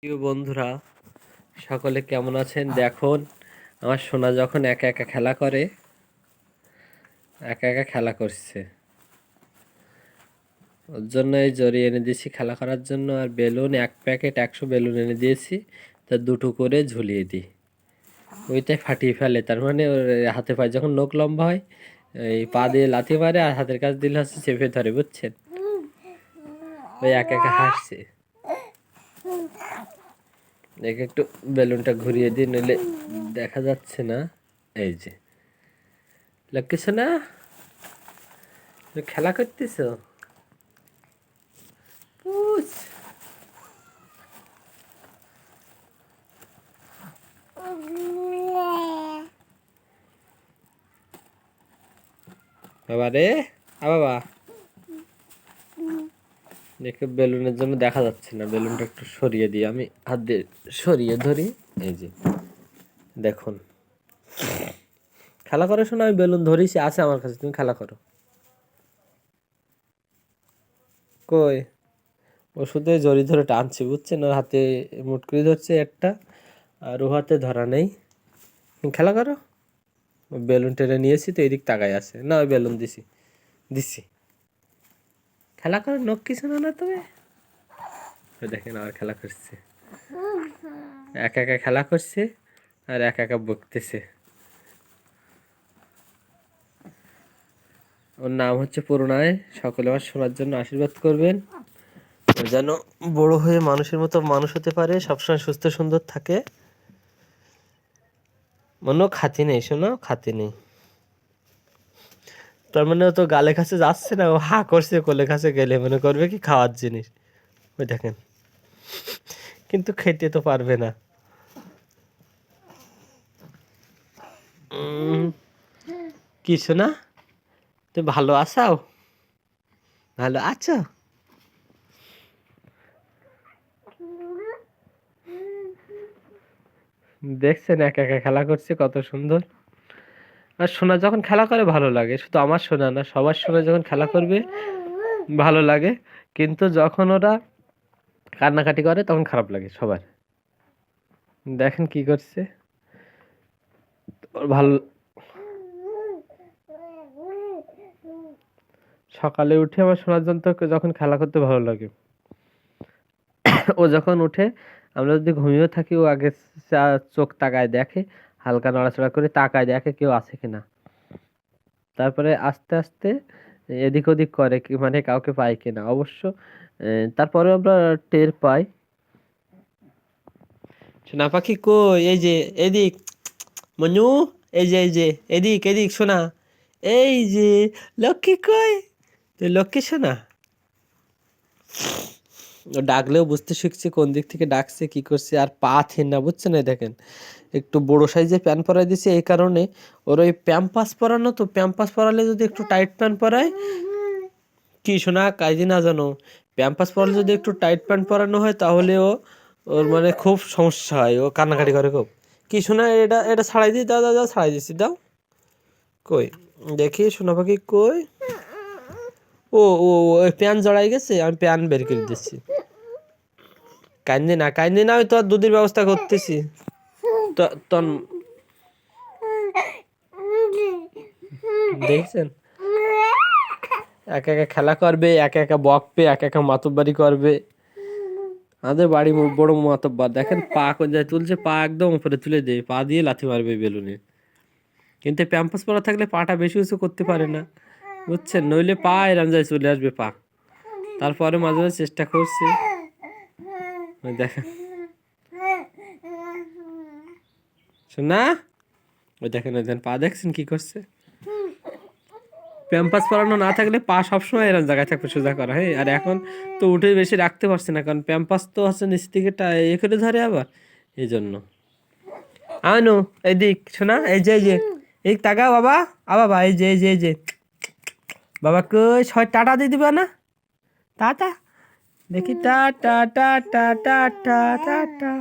প্রিয় বন্ধুরা, সকলে কেমন আছেন? দেখুন, আমার সোনা যখন একা একা খেলা করে, একা একা খেলা করছে, ওর জন্য এই জড়ি এনে দিয়েছি খেলা করার জন্য। আর বেলুন 1 প্যাকেট 100 বেলুন এনে দিয়েছি, তা 2টো করে ঝুলিয়ে দিই, ওইটাই ফাটিয়ে ফেলে। তার মানে ওর হাতে পায়ে যখন নখ লম্বা হয়, এই পা দিয়ে লাথি মারে, আর হাতের কাছ দিলে হচ্ছে চেপে ধরে, বুঝছেন? ওই একা একা হাসছে। দেখে একটু বেলুনটা ঘুরিয়ে দিই, নইলে দেখা যাচ্ছে না। এই যে লক্ষ্মী সোনা, তুমি খেলা করতেছ? পুষ। বাবা রে, বাবা দেখে বেলুনের জন্য দেখা যাচ্ছে না, বেলুনটা একটু সরিয়ে দিই, আমি হাত দিয়ে সরিয়ে ধরি। এই যে দেখুন, খেলা করার সময় আমি বেলুন ধরিছি, আছে আমার কাছে, তুমি খেলা করো। কই, ওষুধে জড়ি ধরে টানছি, বুঝছেন? ওর হাতে মুটকুরি ধরছে একটা, আর ও হাতে ধরা নেই। তুমি খেলা করো। বেলুন টেনে নিয়েছি তো, এদিক তাকায় আছে না, ওই বেলুন দিছি দিছি খেলা করো, নখ কিছু না তুমি। দেখেন আর খেলা করছে, একা একা খেলা করছে আর একা একা বকতেছে। ওর নাম হচ্ছে পূর্ণায়। সকলে আমার শোনার জন্য আশীর্বাদ করবেন, ও যেন বড় হয়ে মানুষের মতো মানুষ হতে পারে, সবসময় সুস্থ সুন্দর থাকে। মনে খাতি নেই, শোনো, খাতি নেই। তার মানে ও তো গালে কাছে যাচ্ছে না, ও হা করছে, কোলে কাছে গেলে মনে করবে কি খাওয়ার জিনিস। ওই দেখেন, কিন্তু খেতে তো পারবে না। কি শোনা, তুমি ভালো আছো? ভালো আছো? দেখছেন একা একা খেলা করছে, কত সুন্দর। আর সোনা যখন খেলা করে ভালো লাগে, শুধু আমার সোনা না, সবার সোনা যখন খেলা করবে ভালো লাগে। কিন্তু যখন ওরা কান্নাকাটি করে তখন খারাপ লাগে সবার। দেখেন কি করছে, ওর ভালো। সকালে উঠে আমার সোনার যন্ত্র যখন খেলা করতে ভালো লাগে, ও যখন উঠে, আমরা যদি ঘুমিয়েও থাকি, ও আগে চোখ তাকায় দেখে, হালকা নড়াচড়া করে তাকায় দেখে কেউ আছে কিনা। তারপরে আস্তে আস্তে এদিক ওদিক করে, কি মানে কাউকে পাই কিনা। অবশ্য তারপরে আমরা টের পাই। সোনা পাখি কই? এই যে এদিক, মনু, এই যে এদিক এদিক সোনা, এই যে লক্ষ্মী কই? তুই লক্ষ্মী সোনা। ও ডাকলেও বুঝতে শিখছে কোন দিক থেকে ডাকছে, কি করছে। আর পা থেন না, বুঝছেন? এই দেখেন, একটু বড় সাইজে প্যান্ট পরাই দিছে, এই কারণে ওর ওই প্যাম্পাস পরানো, তো প্যাম্পাস পরালে যদি একটু টাইট প্যান্ট পরায়, কি শোনা কাজে না জানো, প্যাম্পাস পরালে যদি একটু টাইট প্যান্ট পরানো হয়, তাহলে ওর মানে খুব সমস্যা হয়, ও কান্নাকাটি করে খুব। কি শোনা, এটা এটা ছাড়াই দিই, দাও দাও দাও, ছাড়াই দিচ্ছি, দাও। কই দেখি সোনা পাখি কই? ও ও ওই প্যান জড়াই গেছে, আমি প্যান বের করে দিচ্ছি। কান্দে না, কান্দে না, আমি তো দুধের ব্যবস্থা করতেছি। তন দেখছেন, একা একা খেলা করবে, একা একা বকবে, একা একা মাতব্বারি করবে। আমাদের বাড়ি বড় মাতব্বার, দেখেন পা কোথায় তুলছে, পা একদম উপরে তুলে দেয়, পা দিয়ে লাথি মারবে বেলুনে। কিন্তু প্যাম্পাস পরা থাকলে পাটা বেশি উঁচু করতে পারে না, বুঝছেন? নইলে পা এরম যায় চলে আসবে পা। তারপরে মাঝে মাঝে চেষ্টা করছে, দেখেন শোনা, ওই দেখেন, ওই দেখেন পা, দেখছেন কি করছে? প্যাম্পাস পরানো না থাকলে পা সবসময় এরকম জায়গায় থাকবে, সোজা করা। হ্যাঁ, আর এখন তো উঠে বেশি রাখতে পারছে না, কারণ প্যাম্পাস তো হচ্ছে নিচ থেকে এ করে ধরে আবার, এই জন্য। আনু, এদিক শোনা, এই যে এই তাকাও বাবা, বাবা, এই যে বাবা কই, ছয় টাটা দিয়ে দিবা না? টাটা দেখি, টা টা টা টা টা টা টা টা।